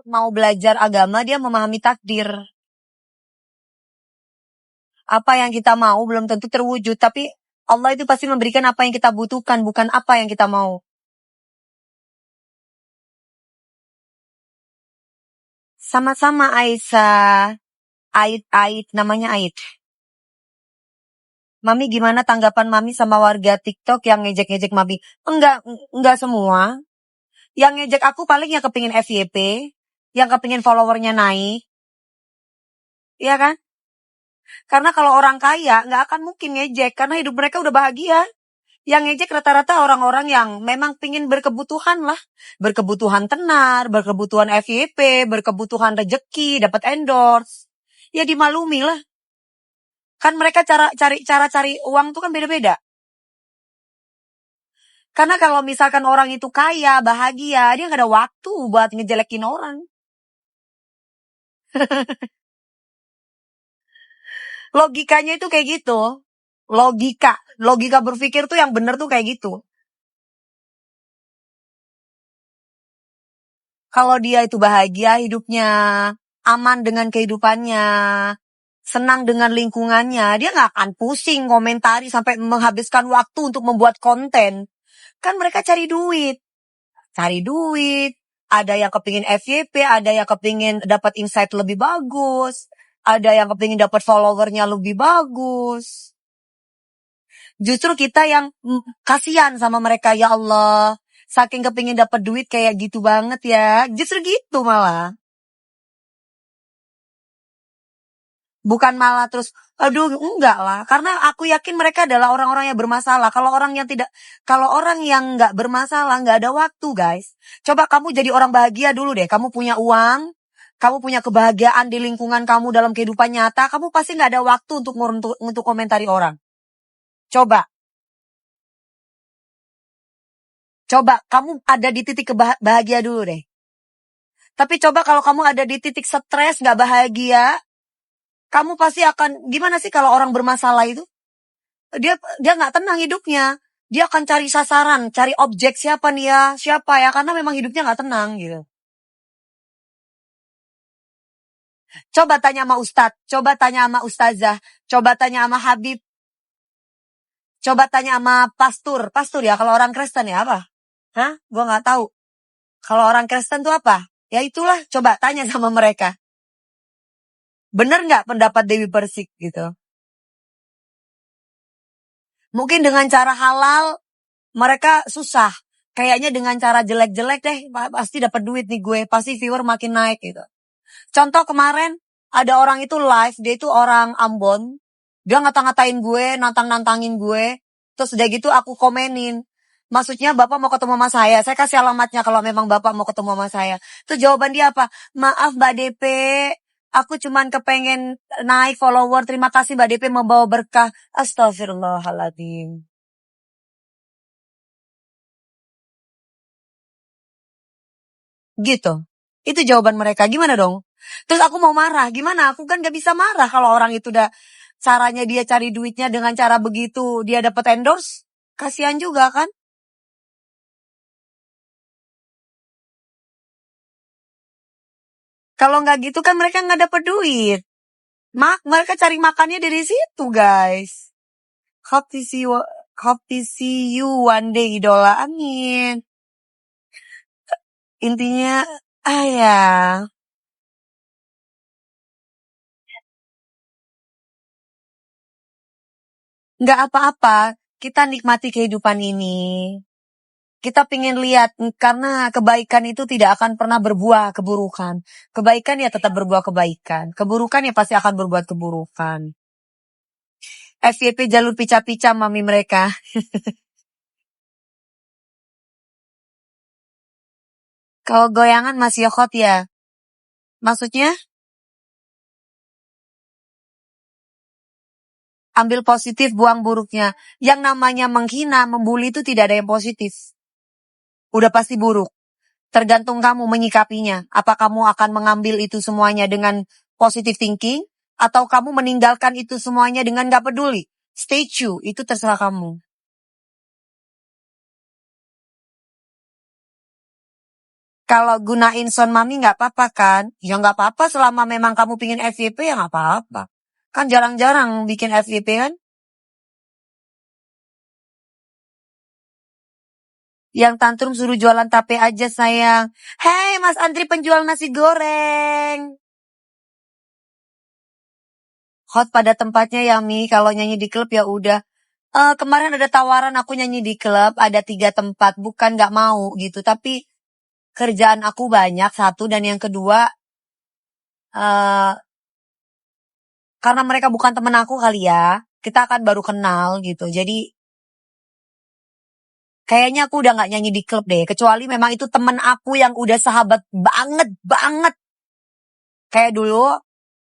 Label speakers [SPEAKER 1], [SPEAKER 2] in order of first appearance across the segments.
[SPEAKER 1] mau belajar agama dia memahami takdir. Apa yang kita mau belum tentu terwujud, tapi Allah itu pasti memberikan apa yang kita butuhkan, bukan apa yang kita mau. Sama-sama Aisyah. Ait, namanya Ait. Mami gimana tanggapan Mami sama warga TikTok yang ngejek-ngejek Mami? Enggak semua. Yang ngejek aku paling yang kepingin FYP, yang kepingin followernya naik. Iya kan? Karena kalau orang kaya nggak akan mungkin ngejek karena hidup mereka udah bahagia. Yang ngejek rata-rata orang-orang yang memang pingin berkebutuhan lah. Berkebutuhan tenar, berkebutuhan FYP, berkebutuhan rejeki, dapat endorse. Ya dimaklumi lah. Kan mereka cara cari uang tuh kan beda-beda. Karena kalau misalkan orang itu kaya, bahagia, dia nggak ada waktu buat ngejelekin orang. Logikanya itu kayak gitu. Logika berpikir tuh yang bener tuh kayak gitu. Kalau dia itu bahagia hidupnya, aman dengan kehidupannya, senang dengan lingkungannya, dia nggak akan pusing komentari sampai menghabiskan waktu untuk membuat konten. Kan mereka cari duit. Ada yang kepingin FYP, ada yang kepingin dapat insight lebih bagus, ada yang kepingin dapat followernya lebih bagus. Justru kita yang kasihan sama mereka, ya Allah. Saking kepingin dapat duit kayak gitu banget ya. Justru gitu malah. Bukan malah terus, aduh enggak lah. Karena aku yakin mereka adalah orang-orang yang bermasalah. Kalau orang yang nggak bermasalah, nggak ada waktu guys. Coba kamu jadi orang bahagia dulu deh. Kamu punya uang, kamu punya kebahagiaan di lingkungan kamu dalam kehidupan nyata. Kamu pasti nggak ada waktu untuk komentari orang. Coba kamu ada di titik bahagia dulu deh. Tapi coba kalau kamu ada di titik stres, nggak bahagia, kamu pasti akan, gimana sih kalau orang bermasalah itu? Dia nggak tenang hidupnya. Dia akan cari sasaran, cari objek siapa ya, karena memang hidupnya nggak tenang gitu. Coba tanya sama Ustadz, coba tanya sama Ustazah, coba tanya sama Habib, coba tanya sama pastor ya, kalau orang Kristen ya apa? Hah? Gua nggak tahu. Kalau orang Kristen tuh apa? Ya itulah, coba tanya sama mereka. Bener nggak pendapat Dewi Persik gitu? Mungkin dengan cara halal mereka susah. Kayaknya dengan cara jelek-jelek deh pasti dapat duit nih gue, pasti viewer makin naik gitu. Contoh kemarin ada orang itu live, dia itu orang Ambon. Dia ngata-ngatain gue, nantangin gue. Terus udah gitu aku komenin. Maksudnya Bapak mau ketemu sama saya kasih alamatnya kalau memang Bapak mau ketemu sama saya. Terus jawaban dia apa? Maaf Mbak DP, aku cuman kepengen naik follower, terima kasih Mbak DP membawa berkah. Astagfirullahaladzim. Gitu. Itu jawaban mereka. Gimana dong? Terus aku mau marah. Gimana? Aku kan gak bisa marah kalau orang itu udah caranya dia cari duitnya dengan cara begitu. Dia dapat endorse. Kasihan juga kan? Kalau nggak gitu kan mereka nggak dapat duit. Mereka cari makannya dari situ guys. Hope to see you one day idola. Amin. Intinya, ya. Nggak apa-apa. Kita nikmati kehidupan ini. Kita pingin lihat, karena kebaikan itu tidak akan pernah berbuah keburukan. Kebaikan ya tetap berbuah kebaikan. Keburukan ya pasti akan berbuat keburukan. FYP jalur pica-pica mami mereka. Kalau goyangan masih hot ya. Maksudnya? Ambil positif, buang buruknya. Yang namanya menghina, membuli itu tidak ada yang positif. Udah pasti buruk. Tergantung kamu menyikapinya. Apa kamu akan mengambil itu semuanya dengan positive thinking, atau kamu meninggalkan itu semuanya dengan gak peduli. Stay true, itu terserah kamu. Kalau gunain sound mami nggak apa-apa kan? Ya nggak apa-apa selama memang kamu pingin FYP ya nggak apa-apa. Kan jarang-jarang bikin FYP kan? Yang tantrum suruh jualan tape aja sayang. Hei Mas Andri penjual nasi goreng. Hot pada tempatnya ya Mi. Kalau nyanyi di klub ya udah. Kemarin ada tawaran aku nyanyi di klub. Ada 3 tempat. Bukan gak mau gitu. Tapi kerjaan aku banyak satu. Dan yang kedua. Karena mereka bukan temen aku kali ya. Kita akan baru kenal gitu. Jadi. Kayaknya aku udah gak nyanyi di klub deh. Kecuali memang itu temen aku yang udah sahabat banget. Kayak dulu.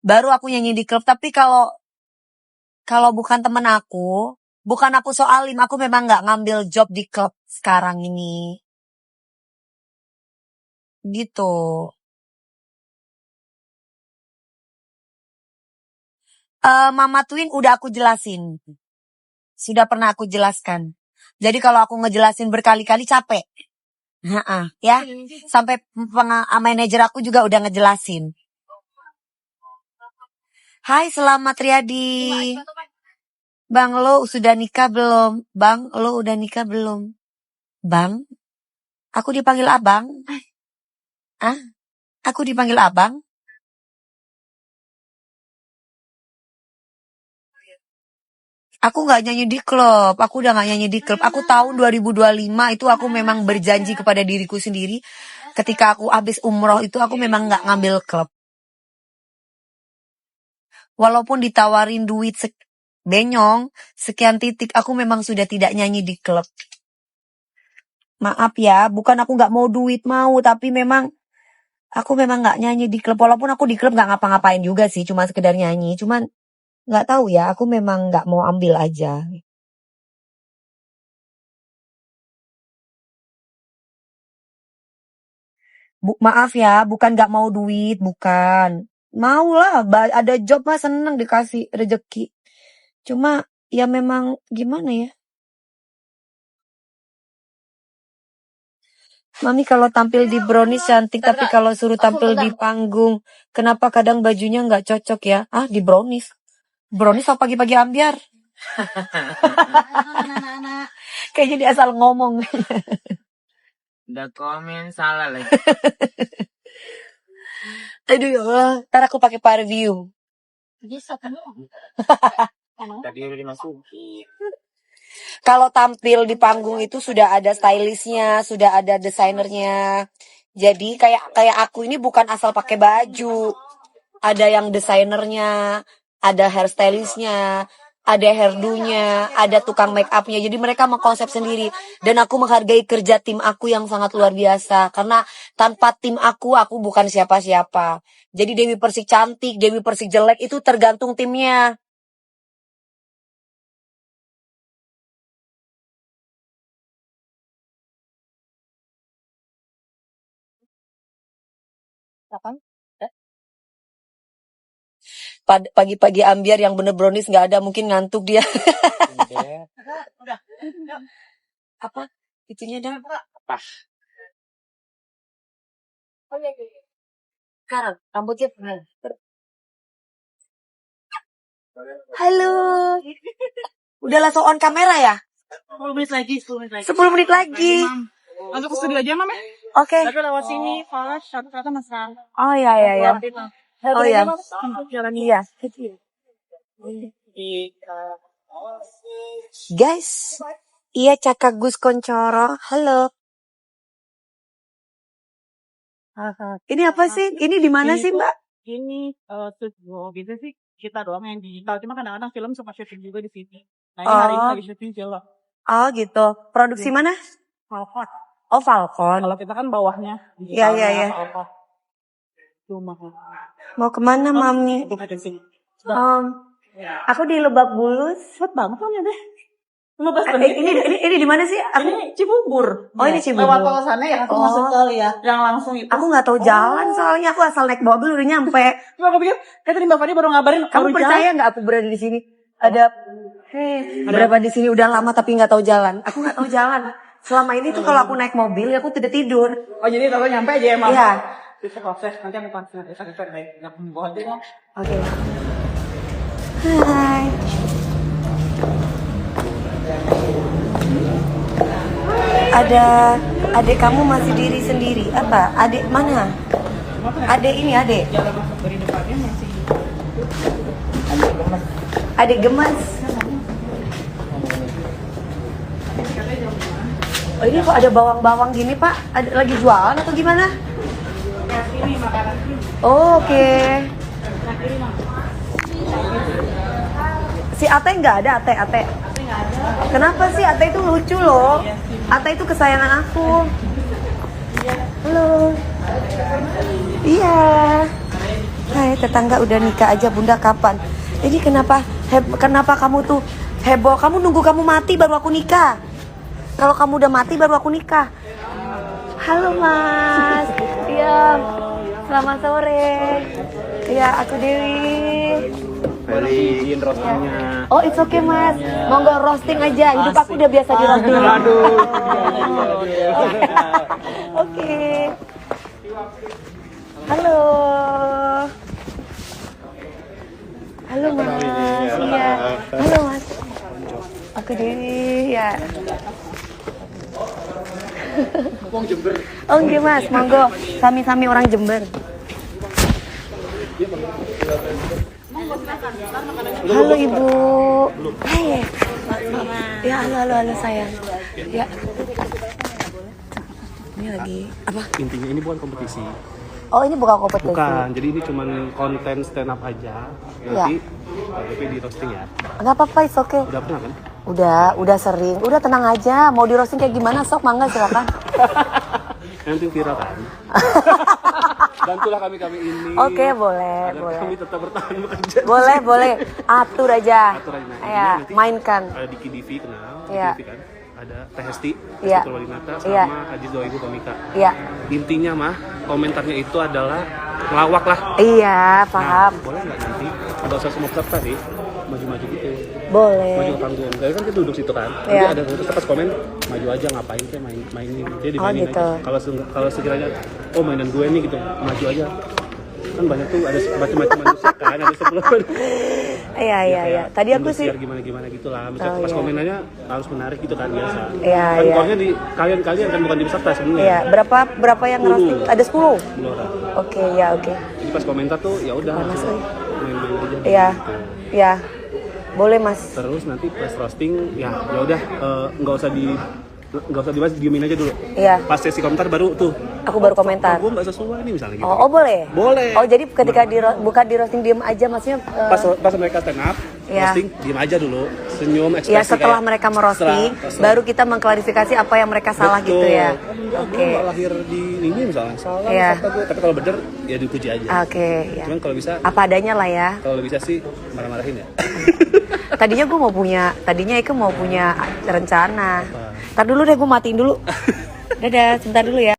[SPEAKER 1] Baru aku nyanyi di klub. Tapi kalau bukan temen aku. Bukan aku soalim. Aku memang gak ngambil job di klub sekarang ini. Gitu. Mama Twin udah aku jelasin. Sudah pernah aku jelaskan. Jadi kalau aku ngejelasin berkali-kali capek. Ya. Sampai manajer aku juga udah ngejelasin. Hai selamat Riyadi. Bang lo sudah nikah belum? Bang lo udah nikah belum? Bang? Aku dipanggil abang? Aku dipanggil abang? Aku gak nyanyi di klub. Aku udah gak nyanyi di klub. Aku tahun 2025 itu aku memang berjanji kepada diriku sendiri. Ketika aku habis umroh itu aku memang gak ngambil klub. Walaupun ditawarin duit benyong, sekian titik aku memang sudah tidak nyanyi di klub. Maaf ya, bukan aku gak mau duit mau. Tapi memang aku memang gak nyanyi di klub. Walaupun aku di klub gak ngapa-ngapain juga sih. Cuma sekedar nyanyi. Cuman gak tahu ya, aku memang gak mau ambil aja. Maaf ya, bukan gak mau duit, bukan. Mau lah, ada job mah seneng dikasih rezeki. Cuma ya memang gimana ya. Mami kalau tampil di brownies cantik, tapi kalau suruh tampil di panggung, kenapa kadang bajunya gak cocok ya? Di brownies. Brownies apa pagi-pagi ambiar? Kayaknya dia asal ngomong.
[SPEAKER 2] Udah komen salah lagi.
[SPEAKER 1] Aduh ya Allah, ntar aku pakai parfum.
[SPEAKER 2] Bisa kan? Tadi udah dimasukin.
[SPEAKER 1] Kalau tampil di panggung itu sudah ada stylistnya, sudah ada desainernya. Jadi kayak aku ini bukan asal pakai baju. Ada yang desainernya, ada hairstylistnya, ada hairdo-nya, ada tukang make up-nya. Jadi mereka mengkonsep sendiri. Dan aku menghargai kerja tim aku yang sangat luar biasa. Karena tanpa tim aku bukan siapa-siapa. Jadi Dewi Persik cantik, Dewi Persik jelek itu tergantung timnya. Pagi-pagi ambiar yang bener brownies nggak ada, mungkin ngantuk dia. Apa? Itunya dah.
[SPEAKER 2] Apa?
[SPEAKER 1] Sekarang rambutnya Halo. Udah langsung on kamera ya?
[SPEAKER 2] 10 menit lagi.
[SPEAKER 1] 10 menit lagi.
[SPEAKER 2] Masuk ke studio aja, Mam.
[SPEAKER 1] Oke.
[SPEAKER 2] Tapi lewat sini, Falas, satu-satu masalah.
[SPEAKER 1] Oh iya. Oh iya.
[SPEAKER 2] Jalan
[SPEAKER 1] Iya. Guys, iya Caka Gus Koncoro. Halo. Ini apa sih? Ini di mana sih, Mbak?
[SPEAKER 2] Ini studio gitu sih kita doang yang digital. Cuma kadang-kadang film suka syuting juga di sini. Nah, ini
[SPEAKER 1] Oh.
[SPEAKER 2] hari ini lagi syuting film.
[SPEAKER 1] Oh gitu. Produksi mana?
[SPEAKER 2] Falcon.
[SPEAKER 1] Oh Falcon.
[SPEAKER 2] Kalau kita kan bawahnya.
[SPEAKER 1] Iya.
[SPEAKER 2] Falcon. Rumah.
[SPEAKER 1] Mau kemana Mami?
[SPEAKER 2] Rumah di sini.
[SPEAKER 1] Aku di Lebak Bulus.
[SPEAKER 2] Cepet banget kan ya deh. 15 menit.
[SPEAKER 1] Ini di mana sih?
[SPEAKER 2] Ini Cibubur.
[SPEAKER 1] Oh ini Cibubur.
[SPEAKER 2] Lewat tol sana ya, aku masuk tol ya. Yang langsung itu.
[SPEAKER 1] Aku nggak tahu jalan soalnya aku asal naik mobil udah nyampe.
[SPEAKER 2] Cuma aku pikir, tadi Mbak Fani baru ngabarin.
[SPEAKER 1] Kamu percaya nggak aku berada di sini? Ada berapa di sini udah lama tapi nggak tahu jalan. Aku nggak tahu jalan. Selama ini tuh kalau aku naik mobil, aku tidak tidur.
[SPEAKER 2] Oh jadi kalau nyampe aja emang.
[SPEAKER 1] Iya.
[SPEAKER 2] Bisa proses nanti aku konsen nggak bawa aja kan.
[SPEAKER 1] Oke. Hai. Ada adik kamu masih diri sendiri. Apa? Adik mana? Adik ini adik.
[SPEAKER 2] Jalan masuk dari depannya masih
[SPEAKER 1] Adik gemas. Oh ini kok ada bawang-bawang gini Pak? Ada lagi jualan atau gimana?
[SPEAKER 2] kayak sini makanan sini.
[SPEAKER 1] Oh, oke.
[SPEAKER 2] Nah kiri mah.
[SPEAKER 1] Si Ate nggak ada Ate?
[SPEAKER 2] Tapi nggak ada.
[SPEAKER 1] Kenapa sih Ate itu lucu loh? Ate itu kesayangan aku. Halo. Iya. Hai tetangga udah nikah aja Bunda kapan? Ini kenapa kamu tuh heboh? Kamu nunggu kamu mati baru aku nikah. Kalau kamu udah mati baru aku nikah. Halo Mas. Iya. Selamat sore. Iya aku Dewi.
[SPEAKER 3] Beliin roastingnya.
[SPEAKER 1] Oh it's okay Mas. Monggo roasting aja. Hidup aku udah biasa di roasting.
[SPEAKER 3] Aduh.
[SPEAKER 1] Oke. Halo. Halo Mas. Iya. Halo Mas. Aku Dewi ya.
[SPEAKER 3] Wong Jember.
[SPEAKER 1] Oh enggak Mas, monggo. Sami-sami orang Jember. Halo Ibu. Hai. Ya halo sayang. Ya. Ini lagi apa?
[SPEAKER 3] Intinya ini bukan kompetisi.
[SPEAKER 1] Oh ini bukan kompetisi.
[SPEAKER 3] Bukan, jadi ini cuma konten stand up aja. Nanti LDP di roasting ya.
[SPEAKER 1] Enggak apa-apa, it's okay.
[SPEAKER 3] Udah pernah kan?
[SPEAKER 1] Udah sering. Udah tenang aja. Mau di roasting kayak gimana sok mangga silakan.
[SPEAKER 3] Nanti viral kan? Bantulah kami ini.
[SPEAKER 1] Oke, boleh,
[SPEAKER 3] Agar
[SPEAKER 1] boleh.
[SPEAKER 3] kami tetap bertahan bekerja.
[SPEAKER 1] Boleh. Atur aja.
[SPEAKER 3] Atur aja.
[SPEAKER 1] Ya,
[SPEAKER 3] Nanti
[SPEAKER 1] mainkan.
[SPEAKER 3] Ada Diki Divi kenal,
[SPEAKER 1] Iya.
[SPEAKER 3] Diki Divi kan? Ada Teh Hesti,
[SPEAKER 1] Iya.
[SPEAKER 3] Purwadinata
[SPEAKER 1] Iya.
[SPEAKER 3] sama Kajis 2000 Komika.
[SPEAKER 1] Iya.
[SPEAKER 3] Intinya mah komentarnya itu adalah ngelawak lah.
[SPEAKER 1] Iya, paham.
[SPEAKER 3] Nah, boleh nggak nanti nggak usah semua peserta nih maju-maju gitu, maju
[SPEAKER 1] Boleh.
[SPEAKER 3] ke panggung. Jadi kan kita duduk situ kan, nanti
[SPEAKER 1] Iya.
[SPEAKER 3] ada peserta pas komen maju aja ngapain kayak mainin, dia dimainin
[SPEAKER 1] gitu.
[SPEAKER 3] aja. Kalau sekiranya oh mainan gue nih gitu, maju aja. Kan banyak tuh ada macam-macam manusia kan, ada 10.
[SPEAKER 1] Iya. Tadi aku sih
[SPEAKER 3] gimana gitu lah. Misalnya
[SPEAKER 1] Oh,
[SPEAKER 3] pas
[SPEAKER 1] iya.
[SPEAKER 3] komenannya harus menarik gitu kan biasa.
[SPEAKER 1] Iya,
[SPEAKER 3] Kan
[SPEAKER 1] iya.
[SPEAKER 3] core-nya di kalian kan bukan di peserta sebenarnya.
[SPEAKER 1] Iya, berapa yang
[SPEAKER 3] 10.
[SPEAKER 1] roasting? Ada 10.
[SPEAKER 3] 10 orang.
[SPEAKER 1] Oke, ya oke.
[SPEAKER 3] Jadi pas komentar tuh ya udah
[SPEAKER 1] Panas,
[SPEAKER 3] langsung
[SPEAKER 1] euy.
[SPEAKER 3] main-main aja.
[SPEAKER 1] Iya.
[SPEAKER 3] Gitu.
[SPEAKER 1] Ya. Boleh, Mas.
[SPEAKER 3] Terus nanti pas roasting ya udah nggak usah dibahas, diemin aja dulu.
[SPEAKER 1] Iya.
[SPEAKER 3] Pas sesi komentar baru tuh.
[SPEAKER 1] Aku baru komentar.
[SPEAKER 3] Gue nggak sesuai nih misalnya gitu.
[SPEAKER 1] Oh, boleh.
[SPEAKER 3] Boleh.
[SPEAKER 1] Oh, jadi ketika bukan di roasting diem aja maksudnya
[SPEAKER 3] Pas mereka stand up,
[SPEAKER 1] Iya.
[SPEAKER 3] roasting diem aja dulu, senyum, ekspresi.
[SPEAKER 1] ya setelah
[SPEAKER 3] kayak,
[SPEAKER 1] mereka merosting
[SPEAKER 3] terserah.
[SPEAKER 1] baru kita mengklarifikasi apa yang mereka salah
[SPEAKER 3] Betul.
[SPEAKER 1] gitu ya.
[SPEAKER 3] Gue
[SPEAKER 1] Oke.
[SPEAKER 3] nggak lahir di ini misalnya salah
[SPEAKER 1] Iya.
[SPEAKER 3] kata gue, tapi kalau bener ya dipuji aja.
[SPEAKER 1] Oke, ya.
[SPEAKER 3] Cuman kalau bisa,
[SPEAKER 1] Apa adanya lah ya.
[SPEAKER 3] kalau bisa sih marah-marahin ya.
[SPEAKER 1] Tadinya Ike mau punya rencana. Ntar dulu deh gue matiin dulu. Dadah, sebentar dulu ya.